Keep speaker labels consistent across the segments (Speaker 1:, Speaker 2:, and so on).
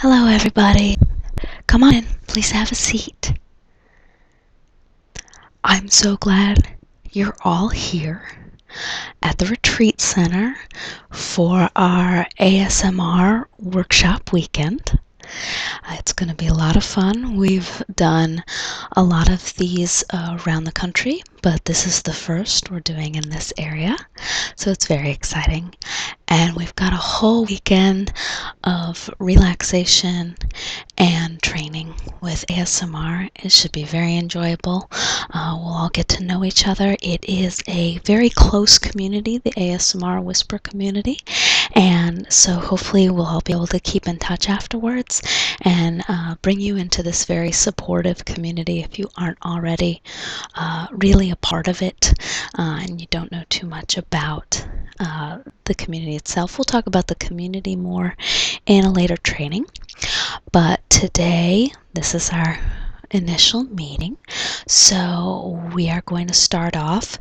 Speaker 1: Hello, everybody. Come on in. Please have a seat. I'm so glad you're all here at the retreat center for our ASMR workshop weekend. It's going to be a lot of fun. We've done a lot of these around the country, but this is the first we're doing in this area, so it's very exciting. And we've got a whole weekend of relaxation and training with ASMR. It should be very enjoyable. We'll all get to know each other. It is a very close community, the ASMR Whisper community, and so hopefully we'll all be able to keep in touch afterwards and bring you into this very supportive community if you aren't already really a part of it and you don't know too much about the community itself. We'll talk about the community more in a later training, but today this is our initial meeting, so we are going to start off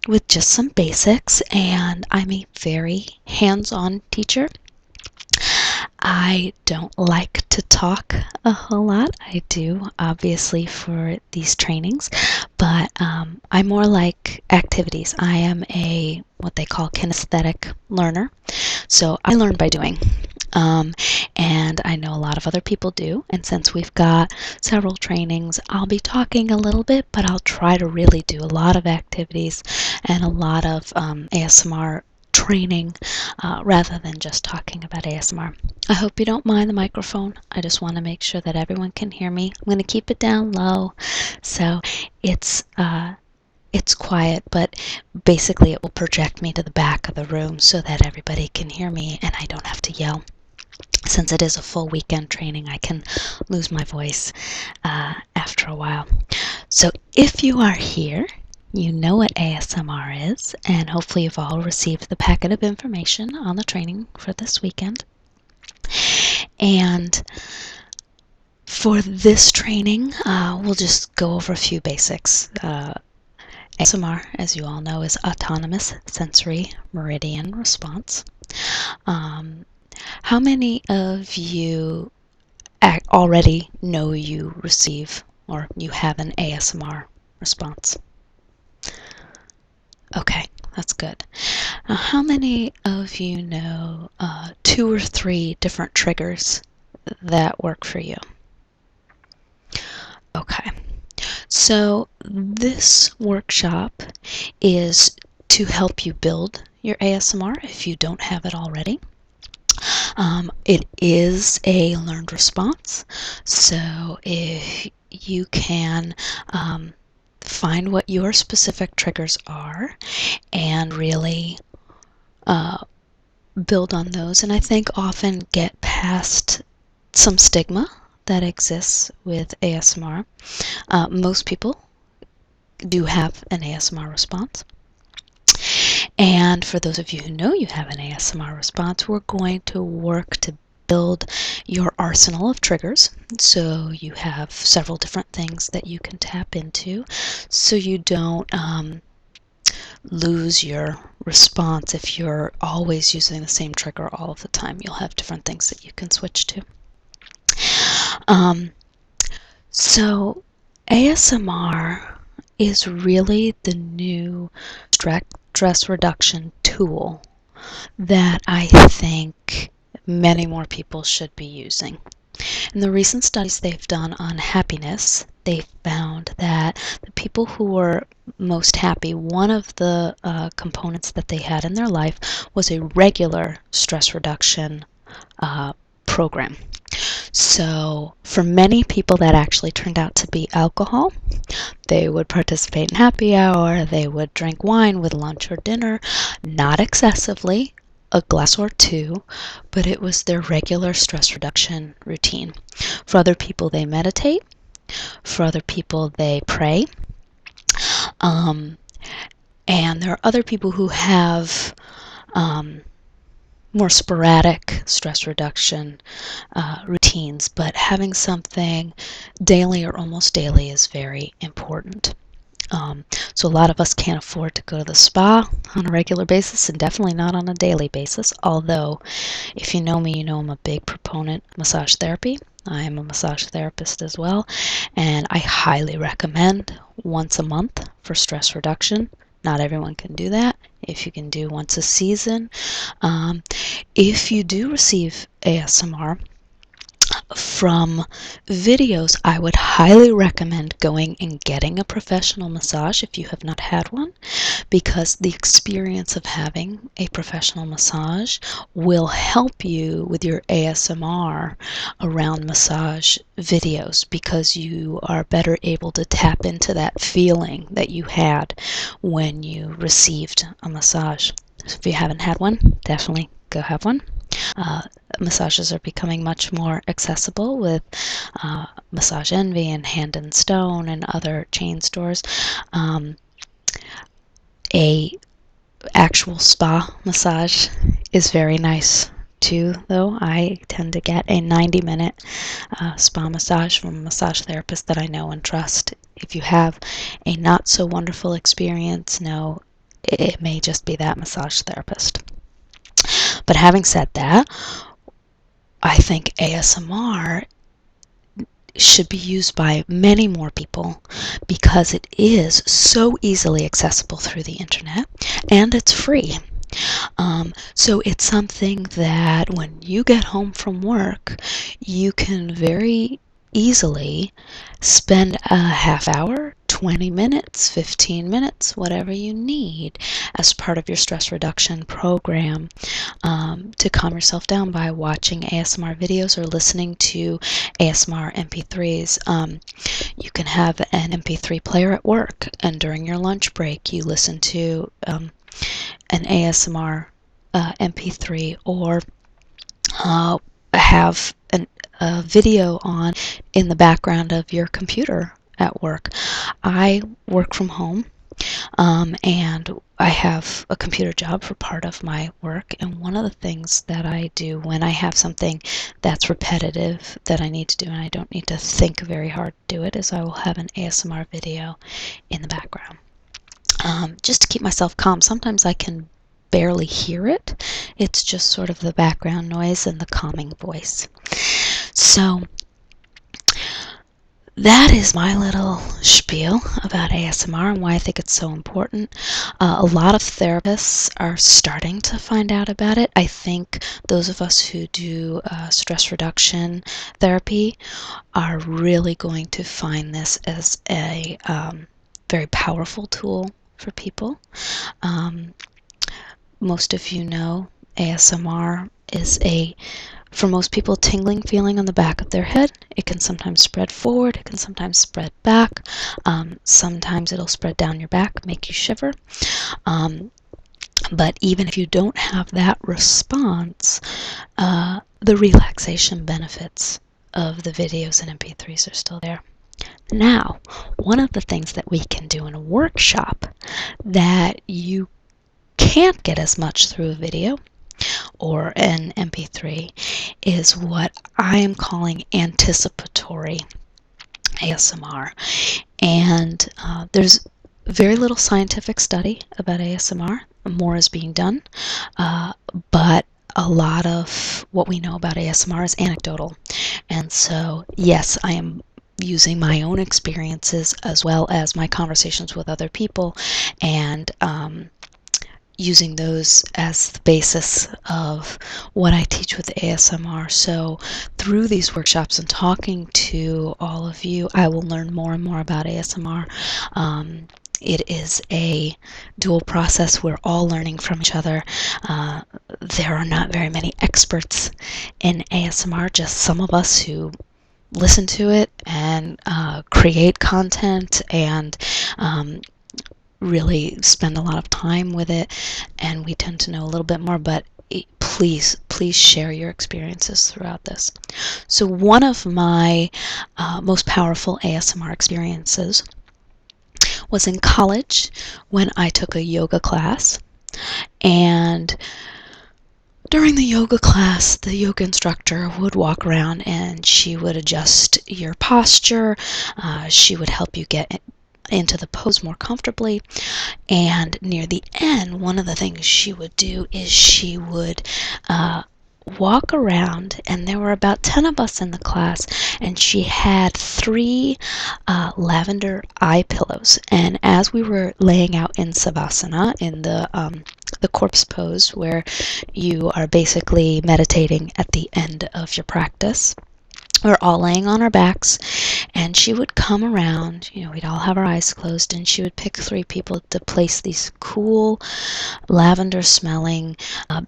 Speaker 1: with just some basics, and I'm a very hands-on teacher. I don't like to talk a whole lot. I do, obviously, for these trainings, but I more like activities. I am a what they call kinesthetic learner, so I learn by doing. And I know a lot of other people do, and since we've got several trainings, I'll be talking a little bit, but I'll try to really do a lot of activities and a lot of ASMR training rather than just talking about ASMR. I hope you don't mind the microphone. I just want to make sure that everyone can hear me. I'm going to keep it down low so it's quiet, but basically it will project me to the back of the room so that everybody can hear me and I don't have to yell. Since it is a full weekend training, I can lose my voice after a while. So if you are here, you know what ASMR is, and hopefully you've all received the packet of information on the training for this weekend. And for this training, we'll just go over a few basics. ASMR, as you all know, is autonomous sensory meridian response. How many of you already know you receive or you have an ASMR response? Okay, that's good. How many of you know 2 or 3 different triggers that work for you? Okay, so this workshop is to help you build your ASMR if you don't have it already. It is a learned response, so if you can find what your specific triggers are and really build on those, and I think often get past some stigma that exists with ASMR. Most people do have an ASMR response. And for those of you who know you have an ASMR response, we're going to work to build your arsenal of triggers. So you have several different things that you can tap into so you don't lose your response if you're always using the same trigger all of the time. You'll have different things that you can switch to. So ASMR is really the new stress reduction tool that I think many more people should be using. In the recent studies they've done on happiness, they found that the people who were most happy, one of the components that they had in their life was a regular stress reduction program. So for many people that actually turned out to be alcohol. They would participate in happy hour, they would drink wine with lunch or dinner, not excessively, a glass or 2, but it was their regular stress reduction routine. For other people, they meditate. For other people, they pray. And there are other people who have more sporadic stress reduction routines, but having something daily or almost daily is very important. So a lot of us can't afford to go to the spa on a regular basis, and definitely not on a daily basis. Although, if you know me, you know I'm a big proponent of massage therapy. I am a massage therapist as well, and I highly recommend once a month for stress reduction. Not everyone can do that. If you can do once a season. If you do receive ASMR from videos, I would highly recommend going and getting a professional massage if you have not had one, because the experience of having a professional massage will help you with your ASMR around massage videos, because you are better able to tap into that feeling that you had when you received a massage. So if you haven't had one, definitely go have one. Massages are becoming much more accessible with Massage Envy and Hand and Stone and other chain stores. A actual spa massage is very nice too, though. I tend to get a 90-minute spa massage from a massage therapist that I know and trust. If you have a not so wonderful experience, no, it may just be that massage therapist. But having said that, I think ASMR should be used by many more people because it is so easily accessible through the internet and it's free. So it's something that when you get home from work, you can very easily spend a half hour, 20 minutes, 15 minutes, whatever you need as part of your stress reduction program to calm yourself down by watching ASMR videos or listening to ASMR MP3s. You can have an MP3 player at work, and during your lunch break, you listen to an ASMR MP3, or have a video on in the background of your computer at work. I work from home, and I have a computer job for part of my work, and one of the things that I do when I have something that's repetitive that I need to do and I don't need to think very hard to do it is I will have an ASMR video in the background, just to keep myself calm. Sometimes I can barely hear it. It's just sort of the background noise and the calming voice. So that is my little spiel about ASMR and why I think it's so important. A lot of therapists are starting to find out about it. I think those of us who do stress reduction therapy are really going to find this as a very powerful tool for people. Most of you know ASMR is for most people, tingling feeling on the back of their head. It can sometimes spread forward, it can sometimes spread back. Sometimes it'll spread down your back, make you shiver. But even if you don't have that response, the relaxation benefits of the videos and MP3s are still there. Now, one of the things that we can do in a workshop that you can't get as much through a video or an MP3 is what I am calling anticipatory ASMR. And there's very little scientific study about ASMR. More is being done, but a lot of what we know about ASMR is anecdotal. And so, yes, I am using my own experiences as well as my conversations with other people, and using those as the basis of what I teach with ASMR. So through these workshops and talking to all of you, I will learn more and more about ASMR. It is a dual process. We're all learning from each other. There are not very many experts in ASMR, just some of us who listen to it and create content and really spend a lot of time with it, and we tend to know a little bit more, but please share your experiences throughout this. So one of my most powerful ASMR experiences was in college when I took a yoga class, and during the yoga class, the yoga instructor would walk around and she would adjust your posture. She would help you get into the pose more comfortably. And near the end, one of the things she would do is she would walk around, and there were about 10 of us in the class, and she had 3 lavender eye pillows. And as we were laying out in Savasana, in the corpse pose, where you are basically meditating at the end of your practice, we're all laying on our backs, and she would come around, we'd all have our eyes closed, and she would pick 3 people to place these cool lavender smelling,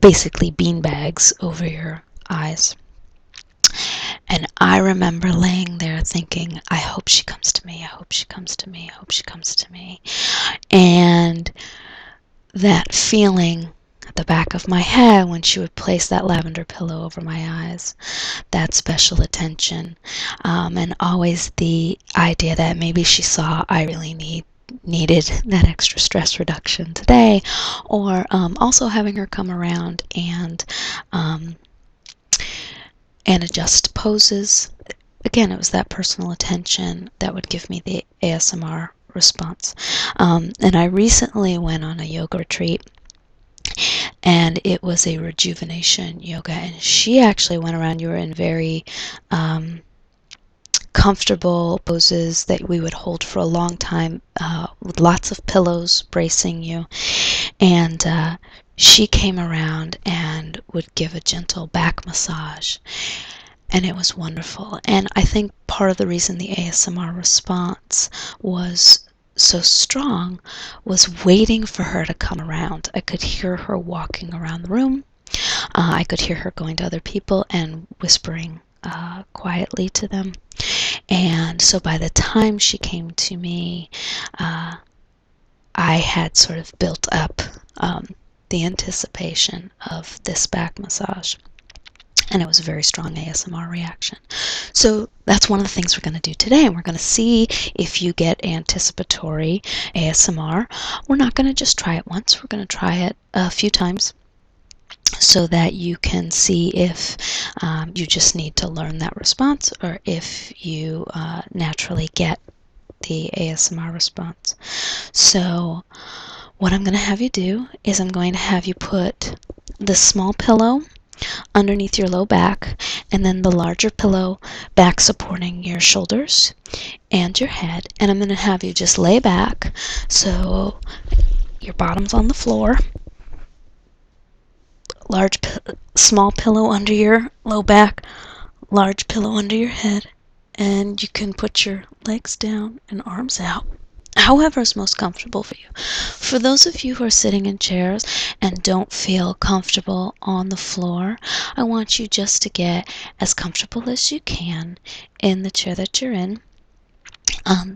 Speaker 1: basically bean bags over your eyes. And I remember laying there thinking, I hope she comes to me, I hope she comes to me, I hope she comes to me. And that feeling at the back of my head when she would place that lavender pillow over my eyes, that special attention, and always the idea that maybe she saw I really needed that extra stress reduction today, or also having her come around and adjust poses. Again, it was that personal attention that would give me the ASMR response. And I recently went on a yoga retreat, and it was a rejuvenation yoga, and she actually went around. You were in very comfortable poses that we would hold for a long time, with lots of pillows bracing you. And she came around and would give a gentle back massage, and it was wonderful. And I think part of the reason the ASMR response was so strong was waiting for her to come around. I could hear her walking around the room. I could hear her going to other people and whispering quietly to them. And so by the time she came to me, I had sort of built up the anticipation of this back massage. And it was a very strong ASMR reaction. So that's one of the things we're going to do today, and we're going to see if you get anticipatory ASMR. We're not going to just try it once. We're going to try it a few times so that you can see if you just need to learn that response, or if you naturally get the ASMR response. So what I'm going to have you do is I'm going to have you put the small pillow underneath your low back, and then the larger pillow back supporting your shoulders and your head. And I'm going to have you just lay back so your bottom's on the floor, small pillow under your low back, large pillow under your head, and you can put your legs down and arms out, however is most comfortable for you. For those of you who are sitting in chairs and don't feel comfortable on the floor, I want you just to get as comfortable as you can in the chair that you're in.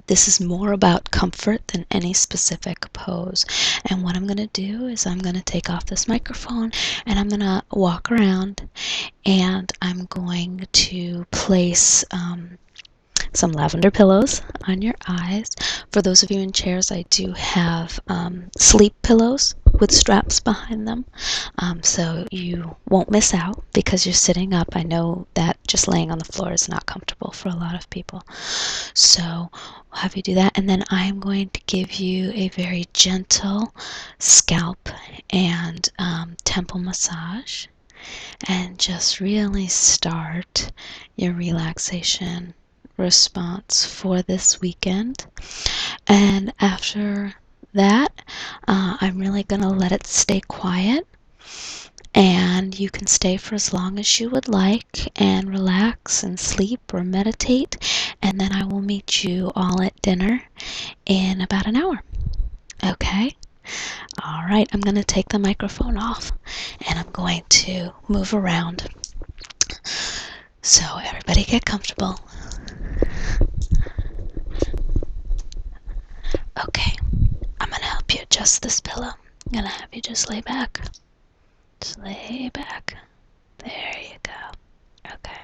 Speaker 1: This is more about comfort than any specific pose. And what I'm going to do is I'm going to take off this microphone, and I'm going to walk around, and I'm going to place some lavender pillows on your eyes. For those of you in chairs, I do have sleep pillows with straps behind them, so you won't miss out because you're sitting up. I know that just laying on the floor is not comfortable for a lot of people. So I'll have you do that, and then I'm going to give you a very gentle scalp and temple massage, and just really start your relaxation response for this weekend. And after that, I'm really going to let it stay quiet, and you can stay for as long as you would like and relax and sleep or meditate, and then I will meet you all at dinner in about an hour. Okay? All right, I'm going to take the microphone off, and I'm going to move around. So everybody get comfortable. Okay, I'm going to help you adjust this pillow. I'm going to have you just lay back. Just lay back. There you go. Okay.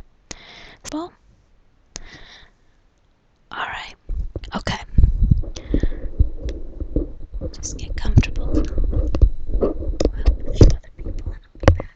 Speaker 1: Well, all right. Okay. Just get comfortable. I'll help a few other people, and I'll be back.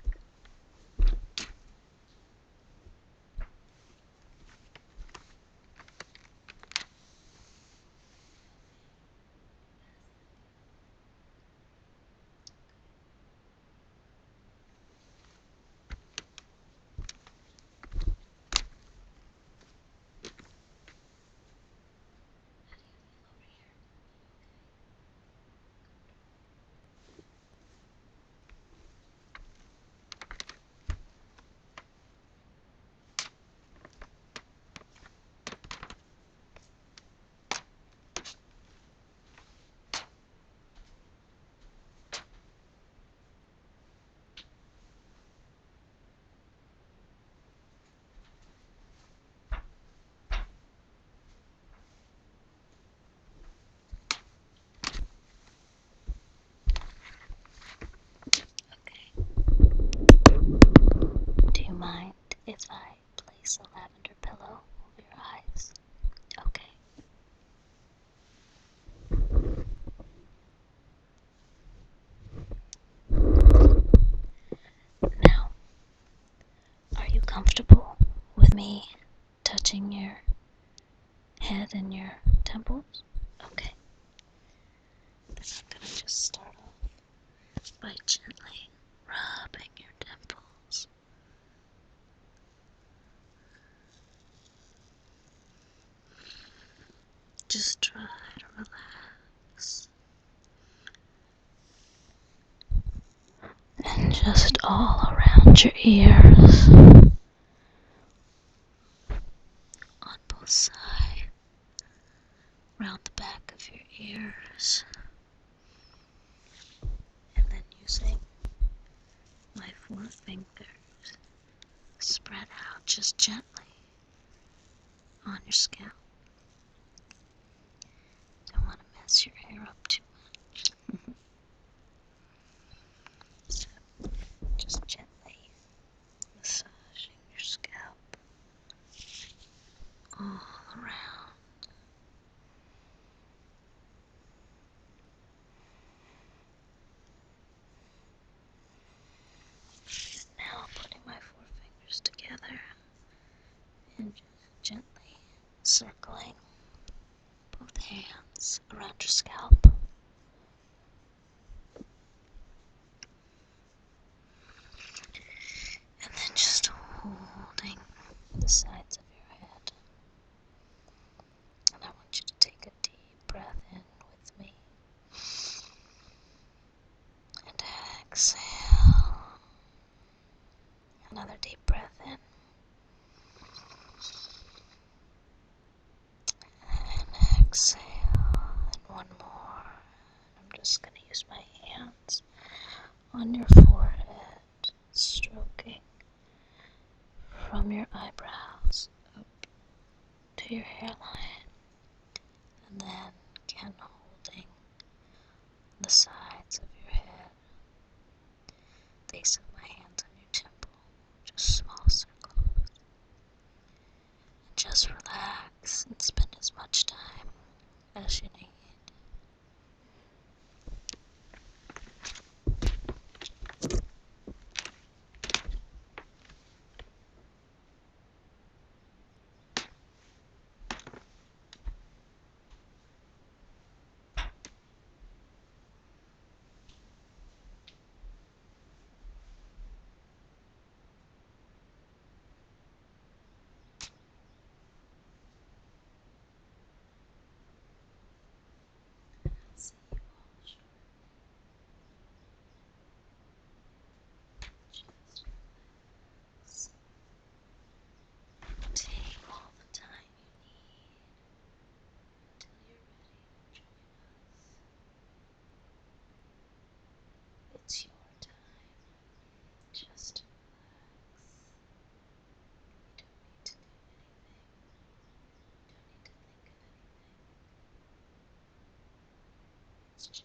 Speaker 1: if I place a lavender pillow over your eyes? Okay. Now, are you comfortable with me touching your head and your temples? Okay. Then I'm gonna just start off by gently rubbing your temples. Just try to relax. And just all around your ears. On both sides. Around the back of your ears. And then using my forefingers, spread out just gently on your scalp. Don't want to mess your hair up too much. So, just gently massaging your scalp all around. Now putting my forefingers together and just gently circling both hands around your scalp. And then just holding the sides of your head. And I want you to take a deep breath in with me. And exhale. Another deep breath in. And exhale. And one more. I'm just going to use my hands on your forehead, stroking from your eyebrows up to your hairline. And then again holding the sides of your head, base of my hands on your temple, just small circles. And just relax and spend as much time as you need. See you all shortly. Just relax. Take all the time you need until you're ready to join us. It's your time. Just relax. You don't need to do anything. You don't need to think of anything. It's just